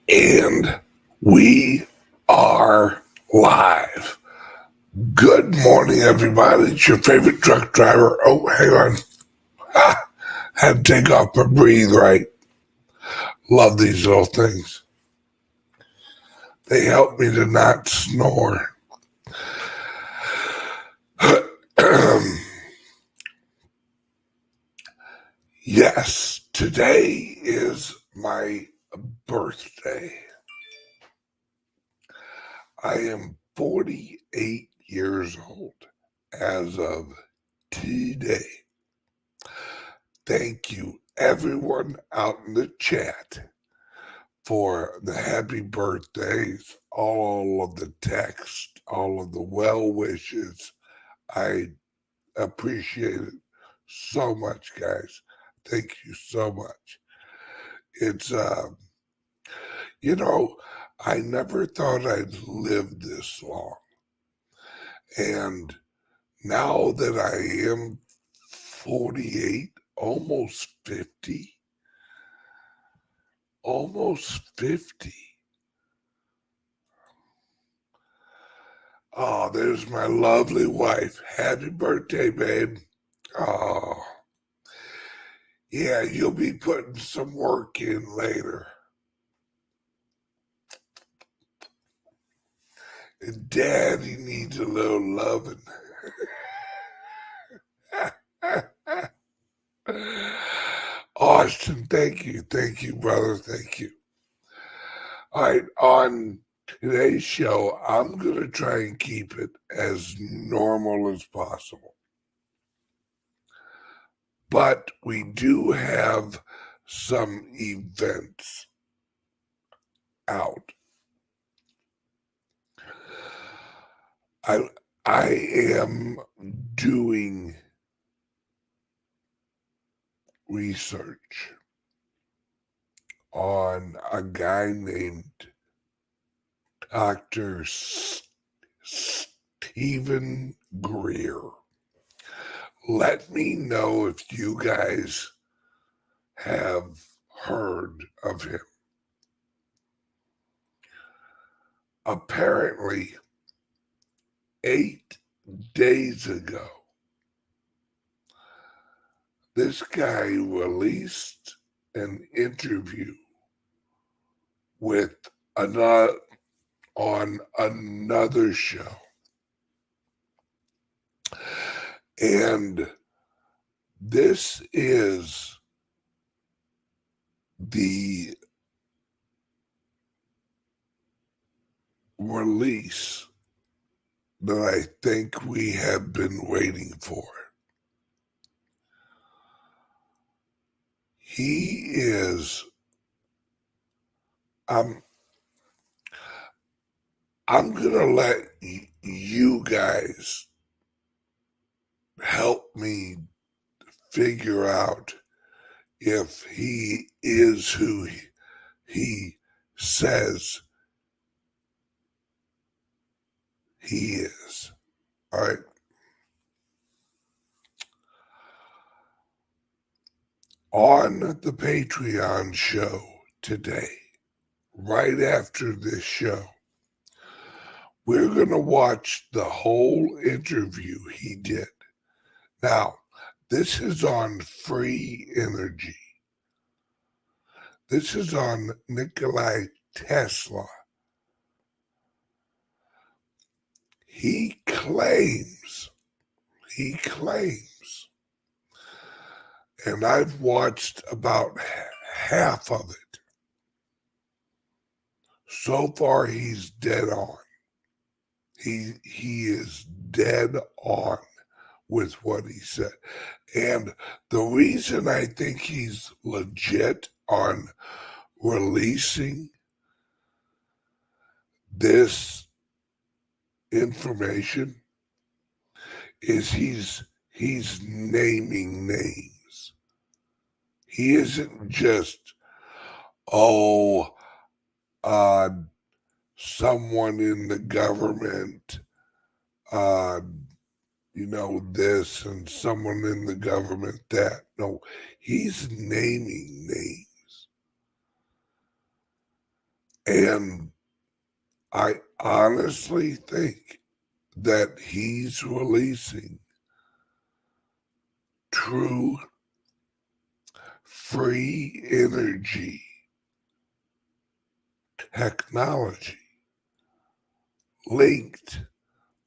And we are live. Good morning, everybody. It's your favorite truck driver. Oh, hang on. Had to take off my breathe right. Love these little things. They help me to not snore. Yes, today is my birthday. I am 48 years old as of today. Thank you, everyone out in the chat, for the happy birthdays, all of the text, all of the well wishes. I appreciate it so much, guys. Thank you so much. It's, I never thought I'd live this long. And now that I am 48, almost 50, Oh, there's my lovely wife. Happy birthday, babe. Oh, yeah, you'll be putting some work in later. And Daddy needs a little loving. Austin, thank you. Thank you, brother. Thank you. All right, on today's show, I'm going to try and keep it as normal as possible. But we do have some events out. I am doing research on a guy named Dr. Stephen Greer. Let me know if you guys have heard of him. Apparently, 8 days ago, this guy released an interview with on another show. And this is the release that I think we have been waiting for. He is, I'm going to let you guys help me figure out if he is who he says he is. All right. On the Patreon show today, right after this show, we're going to watch the whole interview he did. Now, this is on Free Energy. This is on Nikola Tesla. He claims, and I've watched about half of it. So far, he's dead on. He is dead on with what he said. And the reason I think he's legit on releasing this information is he's naming names. He isn't just, someone in the government, this, and someone in the government that. No, he's naming names. And I honestly think that he's releasing true free energy technology linked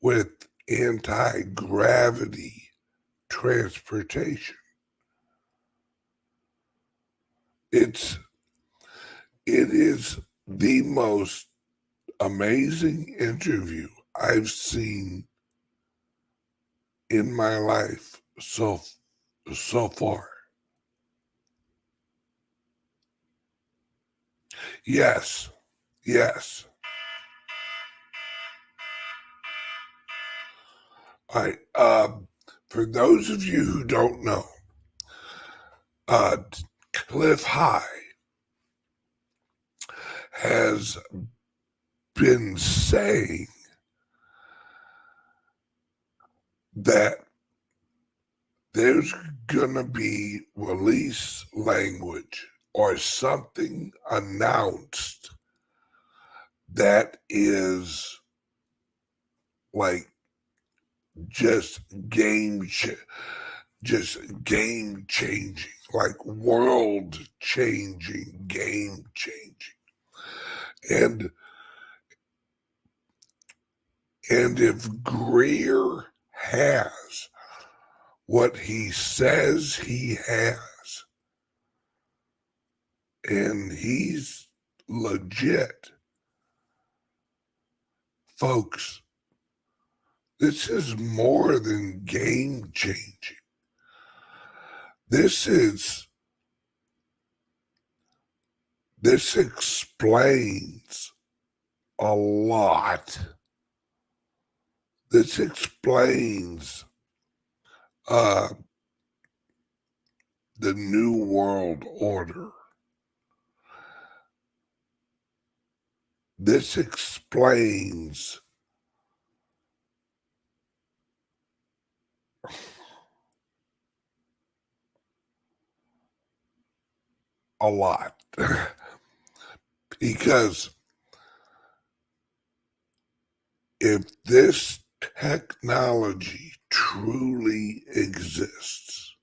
with anti-gravity transportation. It is the most amazing interview I've seen in my life so far. Yes, yes. I for those of you who don't know, uh, Cliff High has been saying that there's gonna be release language or something announced that is like just just game changing, like world changing, game changing. And if Greer has what he says he has, and he's legit, folks, this is more than game changing. This explains a lot. This explains uh, the New World Order. This explains a lot. Because if this technology truly exists,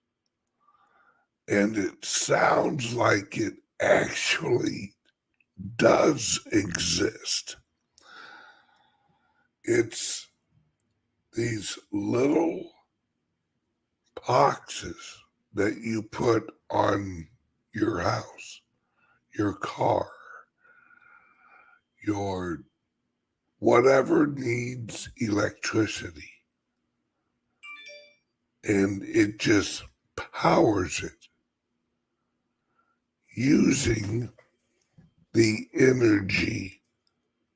and it sounds like it actually does exist, it's these little boxes that you put on your house, your car, your whatever needs electricity, and it just powers it using the energy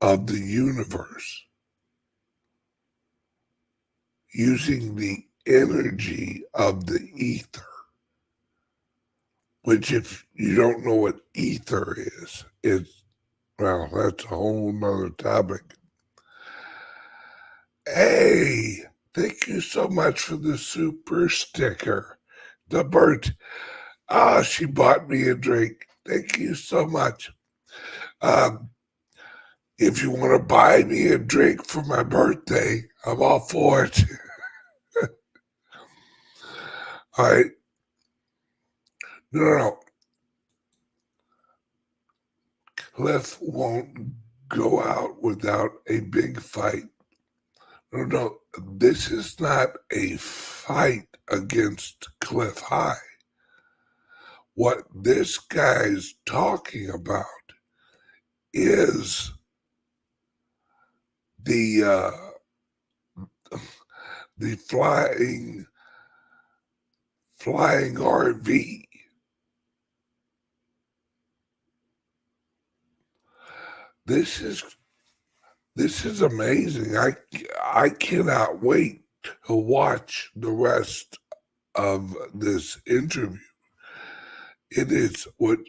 of the universe, using the energy of the ether, which, if you don't know what ether is, it's, well, that's a whole nother topic. Hey, thank you so much for the super sticker. The bird, she bought me a drink. Thank you so much. Um, if you want to buy me a drink for my birthday, I'm all for it. All right. No. Cliff won't go out without a big fight. No. This is not a fight against Cliff High. What this guy's talking about is the the flying RV. This is amazing. I cannot wait to watch the rest of this interview. It is what.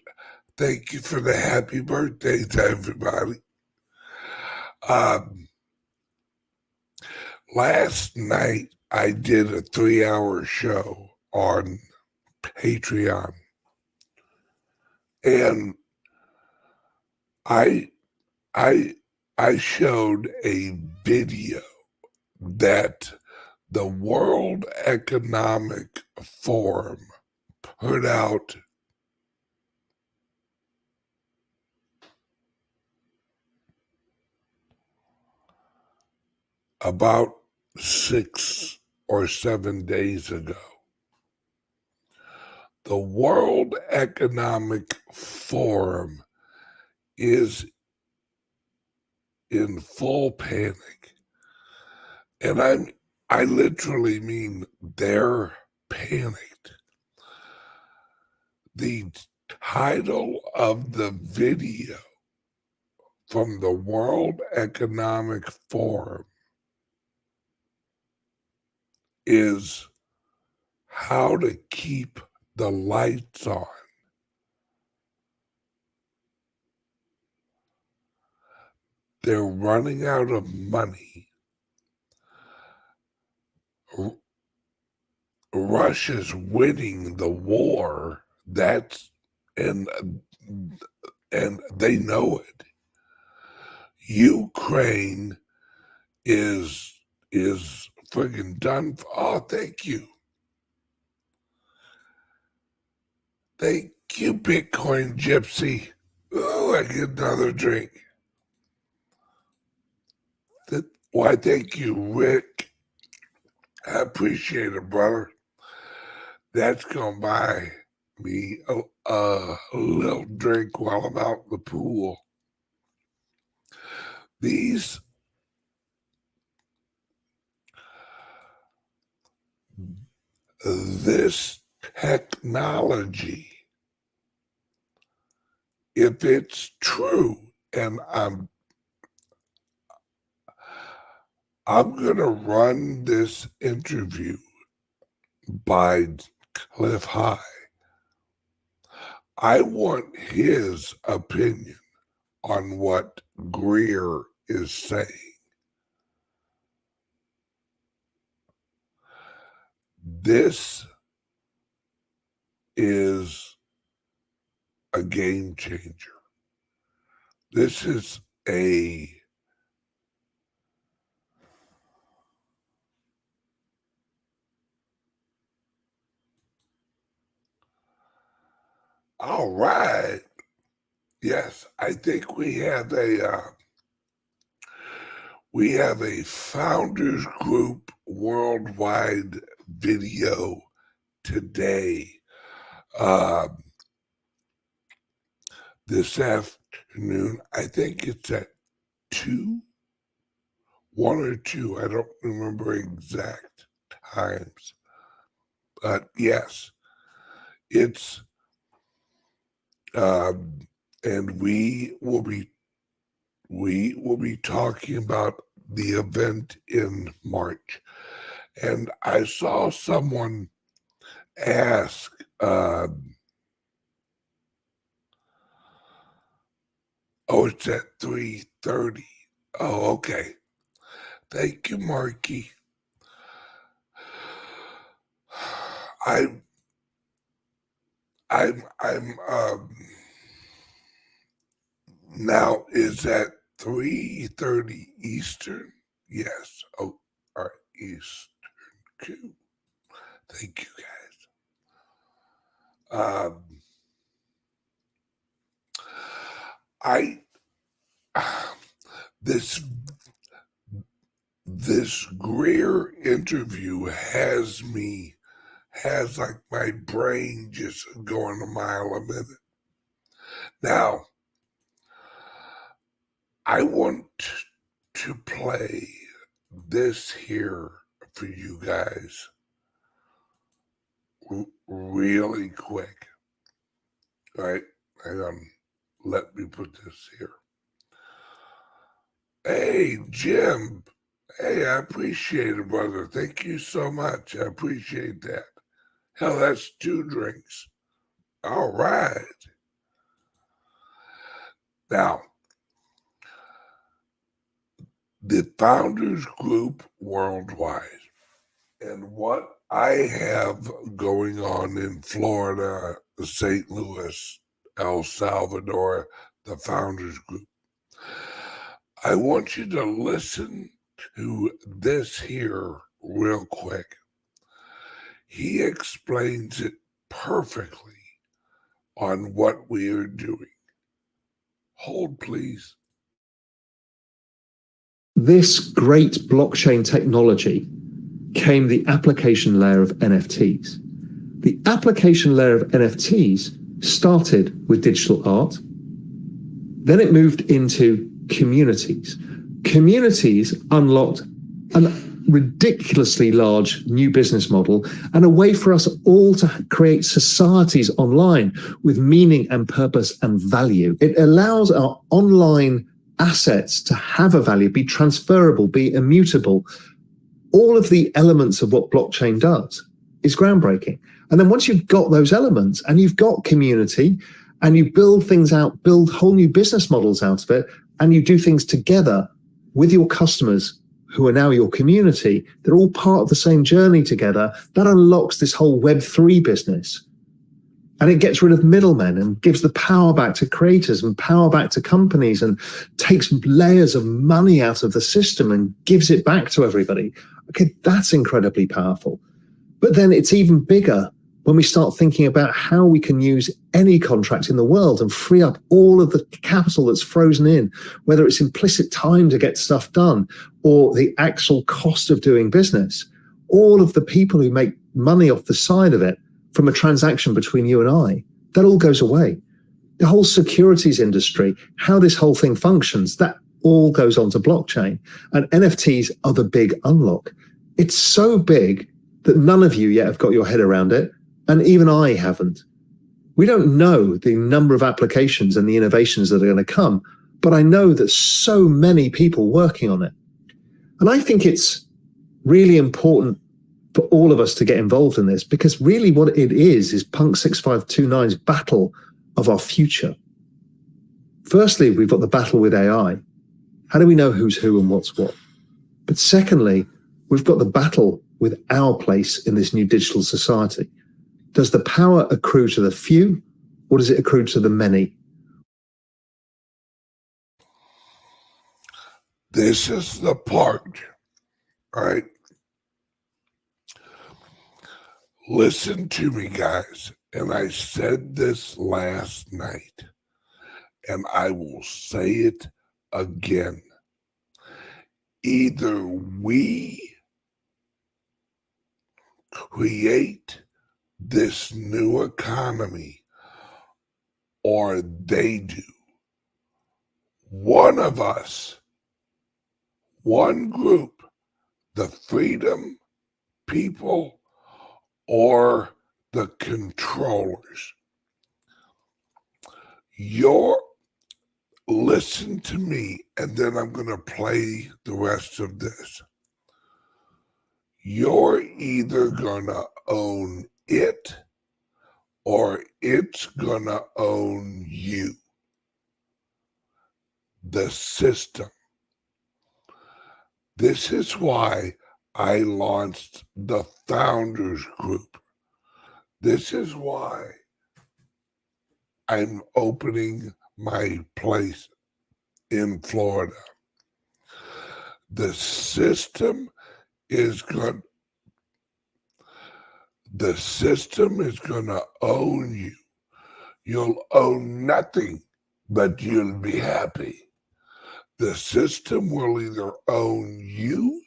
Thank you for the happy birthday to everybody. Last night I did a 3-hour show on Patreon, and I I showed a video that the World Economic Forum put out about 6 or 7 days ago. The World Economic Forum is in full panic. And I literally mean they're panicked. The title of the video from the World Economic Forum is how to keep the lights on. They're running out of money. Russia's winning the war. And they know it. Ukraine is friggin' done. Oh, thank you. Thank you, Bitcoin Gypsy. Oh, I get another drink. Why, thank you, Rick. I appreciate it, brother. That's gonna buy me a little drink while I'm out in the pool. This technology, if it's true, and I'm gonna run this interview by Cliff High. I want his opinion on what Greer is saying. This is a game changer. This is all right. Yes, I think we have a founders group worldwide video today. This afternoon, I think it's at 1 or 2. I don't remember exact times, but yes, it's and we will be talking about the event in March. And I saw someone ask, oh, it's at 3:30. Oh, okay. Thank you, Marky. I'm now is at 3:30 Eastern. Yes. Oh, all right, Eastern. Q. Thank you, guys. This Greer interview has like my brain just going a mile a minute. Now, I want to play this here for you guys really quick. All right, hang on. Let me put this here. Hey, Jim. Hey, I appreciate it, brother. Thank you so much. I appreciate that. Hell, that's 2 drinks. All right. Now, the Founders Group worldwide, and what I have going on in Florida, St. Louis, El Salvador, the Founders Group. I want you to listen to this here real quick. He explains it perfectly on what we are doing. Hold, please. This great blockchain technology came the application layer of NFTs. The application layer of NFTs started with digital art. Then it moved into communities. Communities unlocked a ridiculously large new business model and a way for us all to create societies online with meaning and purpose and value. It allows our online assets to have a value, be transferable, be immutable. All of the elements of what blockchain does is groundbreaking. And then once you've got those elements and you've got community and you build things out, build whole new business models out of it, and you do things together with your customers who are now your community, they're all part of the same journey together. That unlocks this whole Web3 business. And it gets rid of middlemen and gives the power back to creators and power back to companies and takes layers of money out of the system and gives it back to everybody. Okay, that's incredibly powerful. But then it's even bigger when we start thinking about how we can use any contract in the world and free up all of the capital that's frozen in, whether it's implicit time to get stuff done or the actual cost of doing business. All of the people who make money off the side of it from a transaction between you and I, that all goes away. The whole securities industry, how this whole thing functions, that all goes onto blockchain. And NFTs are the big unlock. It's so big that none of you yet have got your head around it, and even I haven't. We don't know the number of applications and the innovations that are going to come, but I know that so many people working on it. And I think it's really important for all of us to get involved in this, because really what it is Punk 6529's battle of our future. Firstly, we've got the battle with AI. How do we know who's who and what's what? But secondly, we've got the battle with our place in this new digital society. Does the power accrue to the few, or does it accrue to the many? This is the part, all right? Listen to me, guys. And I said this last night, and I will say it again. Either we create this new economy or they do. One of us, one group, the freedom people or the controllers. Listen to me, and then I'm going to play the rest of this. You're either going to own it or it's going to own you. The system. This is why I launched the Founders Group. This is why I'm opening my place in Florida. The system is going to own you. You'll own nothing, but you'll be happy. The system will either own you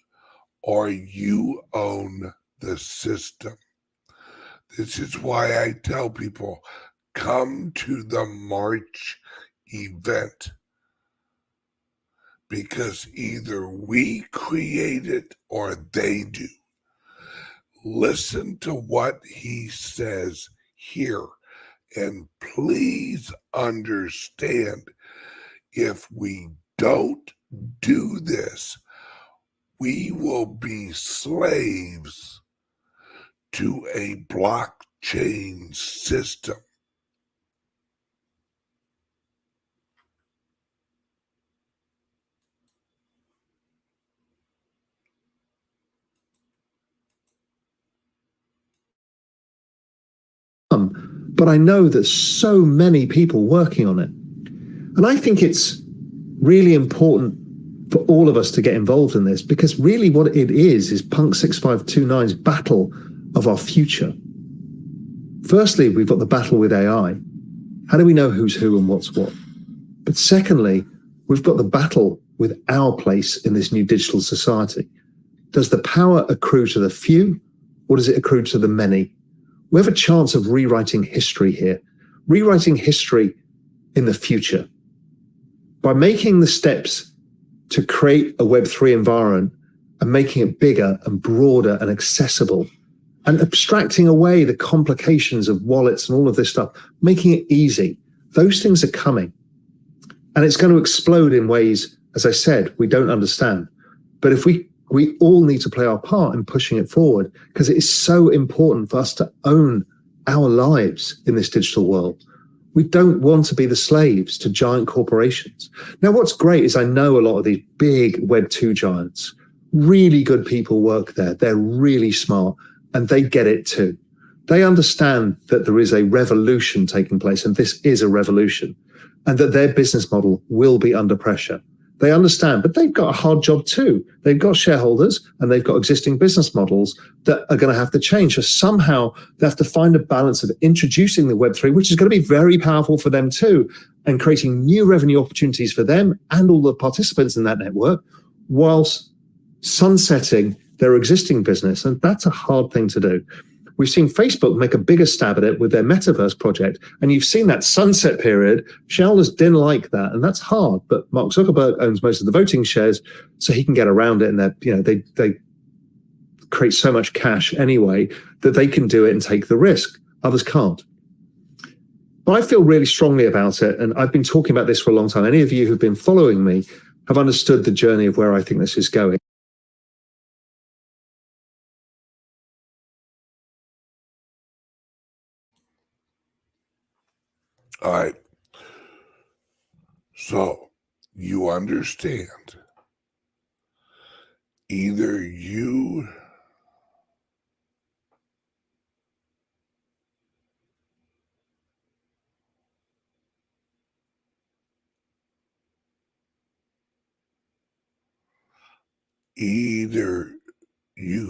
or you own the system. This is why I tell people, come to the March event, because either we create it or they do. Listen to what he says here, and please understand, if we don't do this, we will be slaves to a blockchain system. But I know there's so many people working on it. And I think it's really important for all of us to get involved in this, because really what it is Punk 6529's battle of our future. Firstly, we've got the battle with AI. How do we know who's who and what's what? But secondly, we've got the battle with our place in this new digital society. Does the power accrue to the few, or does it accrue to the many? We have a chance of rewriting history here, rewriting history in the future. By making the steps to create a Web3 environment and making it bigger and broader and accessible, and abstracting away the complications of wallets and all of this stuff, making it easy, those things are coming. And it's going to explode in ways, as I said, we don't understand. But if we all need to play our part in pushing it forward, because it is so important for us to own our lives in this digital world. We don't want to be the slaves to giant corporations. Now, what's great is I know a lot of these big Web2 giants, really good people work there. They're really smart and they get it too. They understand that there is a revolution taking place, and this is a revolution, and that their business model will be under pressure. They understand, but they've got a hard job too. They've got shareholders and they've got existing business models that are going to have to change. So somehow they have to find a balance of introducing the Web3, which is going to be very powerful for them too, and creating new revenue opportunities for them and all the participants in that network, whilst sunsetting their existing business. And that's a hard thing to do. We've seen Facebook make a bigger stab at it with their metaverse project, and you've seen that sunset period. Shareholders didn't like that, and that's hard. But Mark Zuckerberg owns most of the voting shares, so he can get around it. And they create so much cash anyway that they can do it and take the risk. Others can't. But I feel really strongly about it, and I've been talking about this for a long time. Any of you who've been following me have understood the journey of where I think this is going. All right. So you understand, either you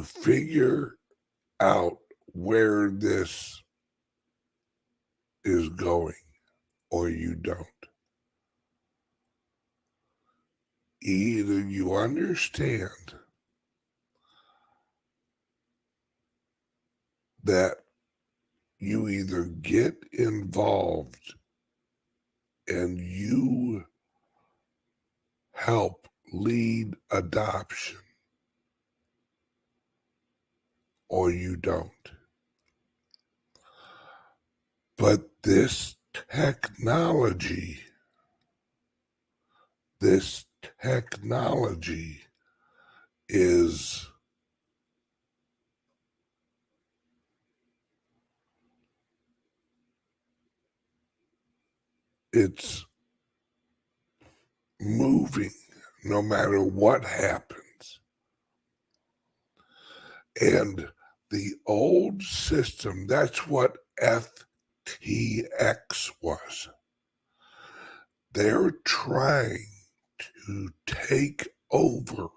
figure out where this is going, or you don't. Either you understand that you either get involved and you help lead adoption, or you don't. But this technology is it's moving no matter what happens. And the old system, that's what FTX was. They're trying to take over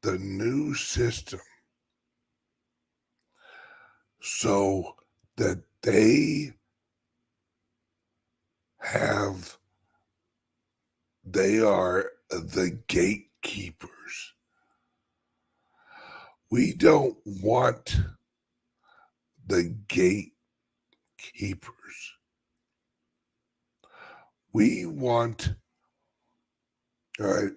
the new system so that they are the gatekeepers. We don't want the gatekeepers. We want, all right,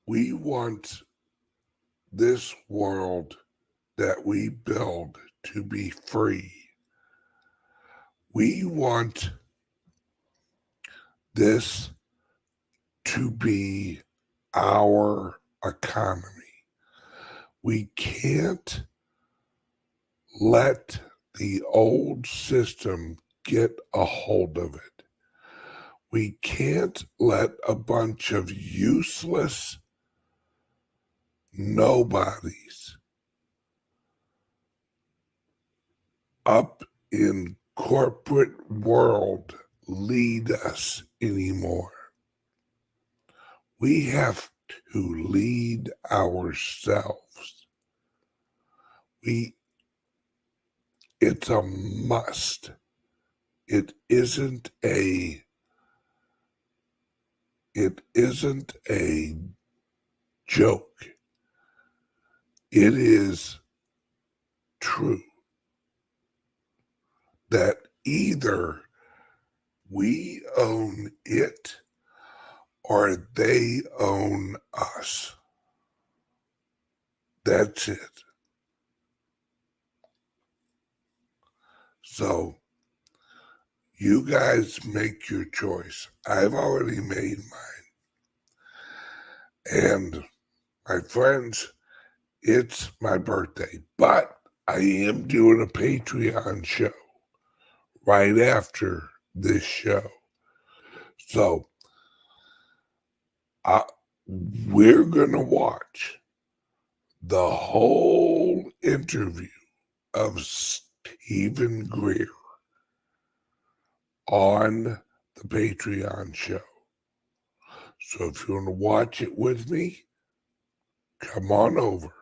we want this world that we build to be free. We want this to be our economy. We can't let the old system get a hold of it. We can't let a bunch of useless nobodies up in corporate world lead us anymore. We have to lead ourselves. It's a must. It isn't a joke. It is true that either we own it or they own us. That's it. So you guys make your choice. I've already made mine. And my friends, it's my birthday, but I am doing a Patreon show right after this show. So we're going to watch the whole interview of Stephen Greer on the Patreon show. So if you want to watch it with me, come on over.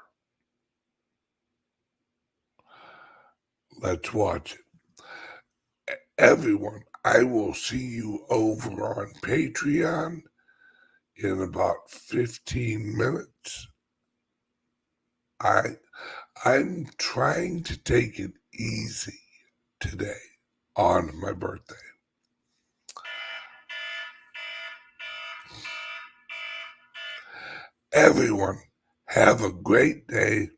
Let's watch it. Everyone, I will see you over on Patreon in about 15 minutes. I'm trying to take it easy today on my birthday. Everyone, have a great day,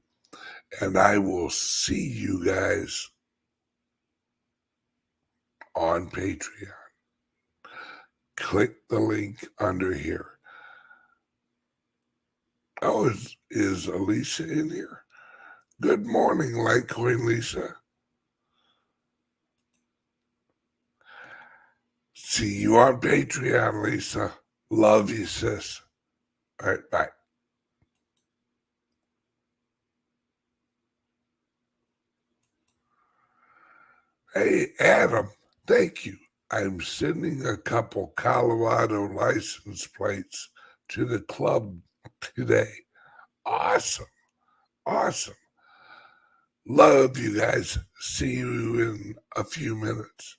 and I will see you guys on Patreon. Click the link under here. Oh, is Alicia in here? Good morning, Litecoin Lisa. See you on Patreon, Lisa. Love you, sis. All right, bye. Hey, Adam, thank you. I'm sending a couple Colorado license plates to the club today. Awesome. Awesome. Love you guys. See you in a few minutes.